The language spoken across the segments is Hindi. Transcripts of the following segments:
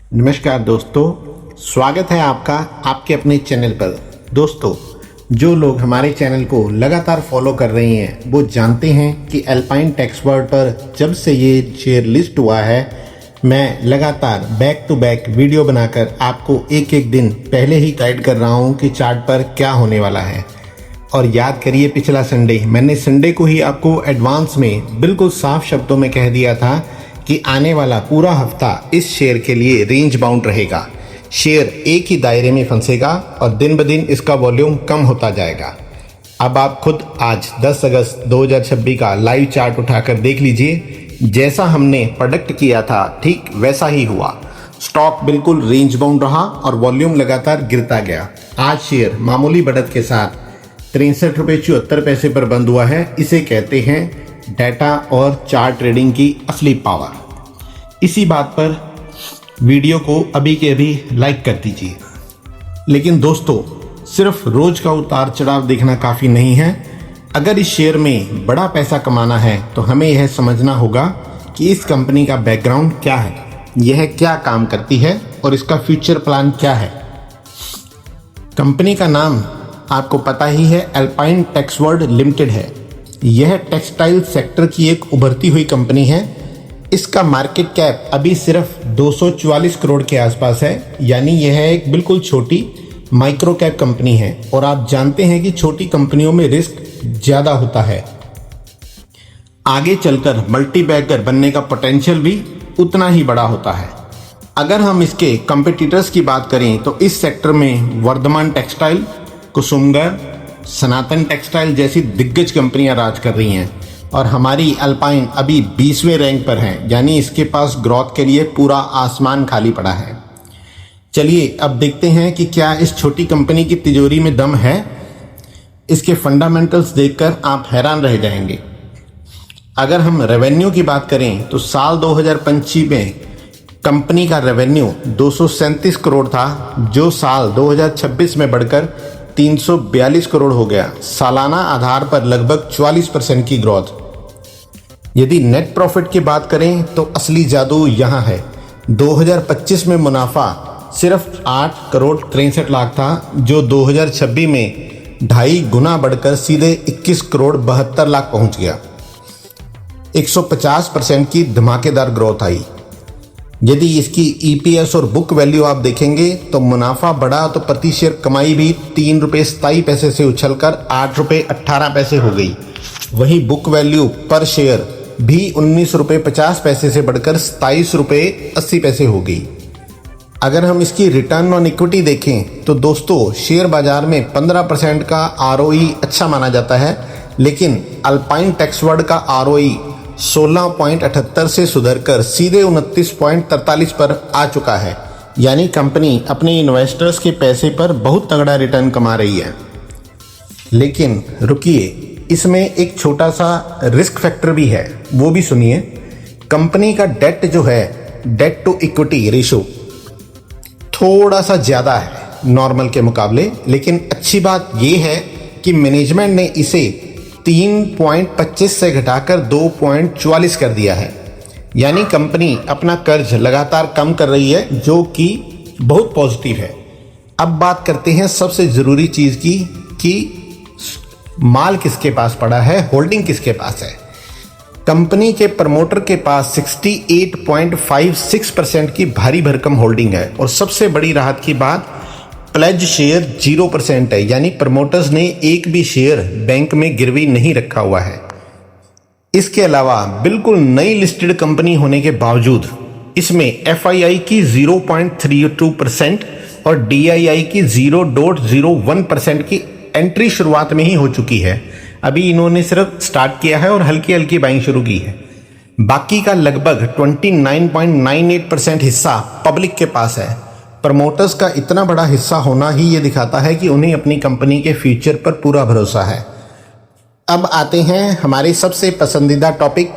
नमस्कार दोस्तों, स्वागत है आपका आपके अपने चैनल पर। दोस्तों, जो लोग हमारे चैनल को लगातार फॉलो कर रहे हैं वो जानते हैं कि अल्पाइन टेक्सवर्ड पर जब से ये शेयर लिस्ट हुआ है, मैं लगातार बैक टू बैक वीडियो बनाकर आपको एक एक दिन पहले ही गाइड कर रहा हूँ कि चार्ट पर क्या होने वाला है। और याद करिए, पिछला संडे मैंने संडे को ही आपको एडवांस में बिल्कुल साफ शब्दों में कह दिया था कि आने वाला पूरा हफ्ता इस शेयर के लिए रेंज बाउंड रहेगा। शेयर एक ही दायरे में फंसेगा और दिन ब दिन इसका वॉल्यूम कम होता जाएगा। अब आप खुद आज 10 अगस्त 2026 का लाइव चार्ट उठाकर देख लीजिए। जैसा हमने प्रेडिक्ट किया था ठीक वैसा ही हुआ। स्टॉक बिल्कुल रेंज बाउंड रहा और वॉल्यूम लगातार गिरता गया। आज शेयर मामूली बढ़त के साथ 63.74 पर बंद हुआ है। इसे कहते हैं डाटा और चार्ट ट्रेडिंग की असली पावर। इसी बात पर वीडियो को अभी के अभी लाइक कर दीजिए। लेकिन दोस्तों, सिर्फ रोज का उतार चढ़ाव देखना काफ़ी नहीं है। अगर इस शेयर में बड़ा पैसा कमाना है तो हमें यह समझना होगा कि इस कंपनी का बैकग्राउंड क्या है, यह क्या काम करती है और इसका फ्यूचर प्लान क्या है। कंपनी का नाम आपको पता ही है, अल्पाइन टेक्सवर्ड लिमिटेड है। यह टेक्सटाइल सेक्टर की एक उभरती हुई कंपनी है। इसका मार्केट कैप अभी सिर्फ 244 करोड़ के आसपास है, यानी यह एक बिल्कुल छोटी माइक्रो कैप कंपनी है। और आप जानते हैं कि छोटी कंपनियों में रिस्क ज़्यादा होता है। आगे चलकर मल्टी बैगर बनने का पोटेंशियल भी उतना ही बड़ा होता है। अगर हम इसके कंपिटिटर्स की बात करें तो इस सेक्टर में वर्धमान टेक्सटाइल, कुसुमगर, सनातन टेक्सटाइल जैसी दिग्गज कंपनियां राज कर रही हैं और हमारी अल्पाइन अभी 20वें रैंक पर है, यानी इसके पास ग्रोथ के लिए पूरा आसमान खाली पड़ा है। चलिए अब देखते हैं कि क्या इस छोटी कंपनी की तिजोरी में दम है। इसके फंडामेंटल्स देखकर आप हैरान रह जाएंगे। अगर हम रेवेन्यू की बात करें तो साल 2025 में कंपनी का रेवेन्यू 237 करोड़ था, जो साल 2026 में बढ़कर 342 करोड़ हो गया। सालाना आधार पर लगभग 44% की ग्रोथ। यदि नेट प्रॉफिट की बात करें तो असली जादू यहाँ है। 2025 में मुनाफा सिर्फ 8 करोड़ 63 लाख था, जो 2026 में 2.5 गुना बढ़कर सीधे 21 करोड़ 72 लाख पहुँच गया। 150% की धमाकेदार ग्रोथ आई। यदि इसकी EPS और बुक वैल्यू आप देखेंगे तो मुनाफा बढ़ा तो प्रति शेयर कमाई भी ₹3.27 से उछलकर ₹8.18 हो गई। वहीं बुक वैल्यू पर शेयर भी ₹19.50 से बढ़कर ₹27.80 हो गई। अगर हम इसकी रिटर्न ऑन इक्विटी देखें तो दोस्तों, शेयर बाजार में 15% का ROE अच्छा माना जाता है, लेकिन अल्पाइन टेक्सवर्ड का ROE 16.78 से सुधरकर सीधे 29.43 पर आ चुका है। यानी कंपनी अपने इन्वेस्टर्स के पैसे पर बहुत तगड़ा रिटर्न कमा रही है। लेकिन रुकिए, इसमें एक छोटा सा रिस्क फैक्टर भी है, वो भी सुनिए। कंपनी का डेट जो है, डेट टू इक्विटी रेशो थोड़ा सा ज़्यादा है नॉर्मल के मुकाबले। लेकिन अच्छी बात यह है कि मैनेजमेंट ने इसे 3.25 से घटाकर 2.44 कर दिया है। यानी कंपनी अपना कर्ज लगातार कम कर रही है, जो कि बहुत पॉजिटिव है। अब बात करते हैं सबसे ज़रूरी चीज़ की कि माल किसके पास पड़ा है, होल्डिंग किसके पास है। कंपनी के प्रमोटर के पास 68.56% की भारी भरकम होल्डिंग है। और सबसे बड़ी राहत की बात, प्लेज शेयर 0% है, यानी प्रमोटर्स ने एक भी शेयर बैंक में गिरवी नहीं रखा हुआ है। इसके अलावा बिल्कुल नई लिस्टेड कंपनी होने के बावजूद इसमें FII की 0.32% और DII की 0.01% की एंट्री शुरुआत में ही हो चुकी है। अभी इन्होंने सिर्फ स्टार्ट किया है और हल्की हल्की बाइंग शुरू की है। बाकी का लगभग 29.98% हिस्सा पब्लिक के पास है। प्रमोटर्स का इतना बड़ा हिस्सा होना ही ये दिखाता है कि उन्हें अपनी कंपनी के फ्यूचर पर पूरा भरोसा है। अब आते हैं हमारे सबसे पसंदीदा टॉपिक,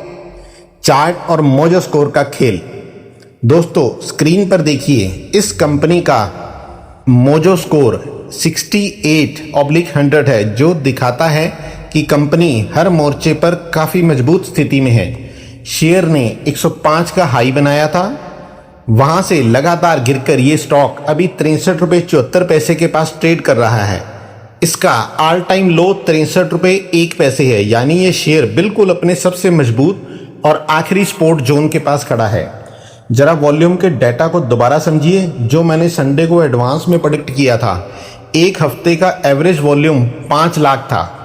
चार्ट और मोजो स्कोर का खेल। दोस्तों, स्क्रीन पर देखिए, इस कंपनी का मोजो स्कोर 68/100 है, जो दिखाता है कि कंपनी हर मोर्चे पर काफ़ी मजबूत स्थिति में है। शेयर ने 105 का हाई बनाया था, वहां से लगातार गिरकर ये स्टॉक अभी 63 रुपये 74 पैसे के पास ट्रेड कर रहा है। इसका ऑल टाइम लो 63 रुपये 1 पैसे है, यानी ये शेयर बिल्कुल अपने सबसे मजबूत और आखिरी सपोर्ट जोन के पास खड़ा है। जरा वॉल्यूम के डाटा को दोबारा समझिए, जो मैंने संडे को एडवांस में प्रेडिक्ट किया था। एक हफ्ते का एवरेज वॉल्यूम 5 लाख था,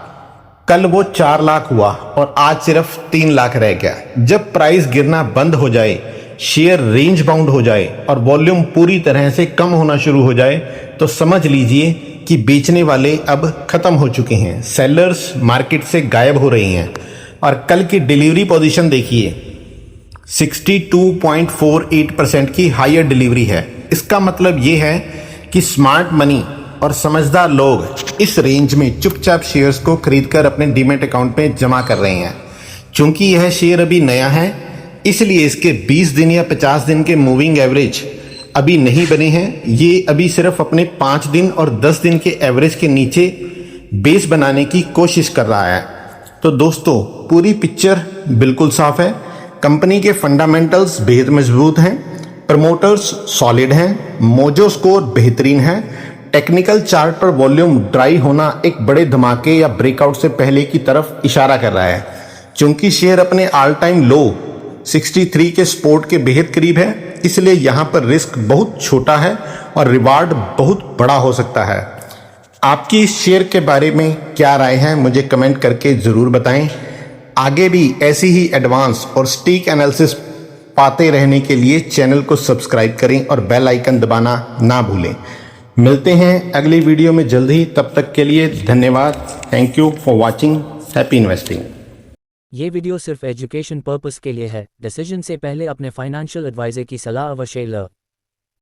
कल वो 4 लाख हुआ और आज सिर्फ 3 लाख रह गया। जब प्राइस गिरना बंद हो जाए, शेयर रेंज बाउंड हो जाए और वॉल्यूम पूरी तरह से कम होना शुरू हो जाए, तो समझ लीजिए कि बेचने वाले अब खत्म हो चुके हैं। सेलर्स मार्केट से गायब हो रही हैं और कल की डिलीवरी पोजीशन देखिए, 62.48% की हायर डिलीवरी है। इसका मतलब ये है कि स्मार्ट मनी और समझदार लोग इस रेंज में चुपचाप शेयर्स को खरीदकर अपने डीमैट अकाउंट में जमा कर रहे हैं। चूंकि यह शेयर अभी नया है, इसलिए इसके 20 दिन या 50 दिन के मूविंग एवरेज अभी नहीं बने हैं। ये अभी सिर्फ अपने 5 दिन और 10 दिन के एवरेज के नीचे बेस बनाने की कोशिश कर रहा है। तो दोस्तों, पूरी पिक्चर बिल्कुल साफ है। कंपनी के फंडामेंटल्स बेहद मजबूत हैं, प्रमोटर्स सॉलिड हैं, मोजो स्कोर बेहतरीन है। टेक्निकल चार्ट पर वॉल्यूम ड्राई होना एक बड़े धमाके या ब्रेकआउट से पहले की तरफ इशारा कर रहा है। चूंकि शेयर अपने ऑल टाइम लो 63 के सपोर्ट के बेहद करीब है, इसलिए यहां पर रिस्क बहुत छोटा है और रिवार्ड बहुत बड़ा हो सकता है। आपकी इस शेयर के बारे में क्या राय है, मुझे कमेंट करके ज़रूर बताएं। आगे भी ऐसी ही एडवांस और स्टीक एनालिसिस पाते रहने के लिए चैनल को सब्सक्राइब करें और बेल आइकन दबाना ना भूलें। मिलते हैं अगली वीडियो में जल्द ही, तब तक के लिए धन्यवाद। Thank you for watching. Happy investing. ये वीडियो सिर्फ एजुकेशन पर्पस के लिए है। डिसीजन से पहले अपने फाइनेंशियल एडवाइजर की सलाह अवश्य लें।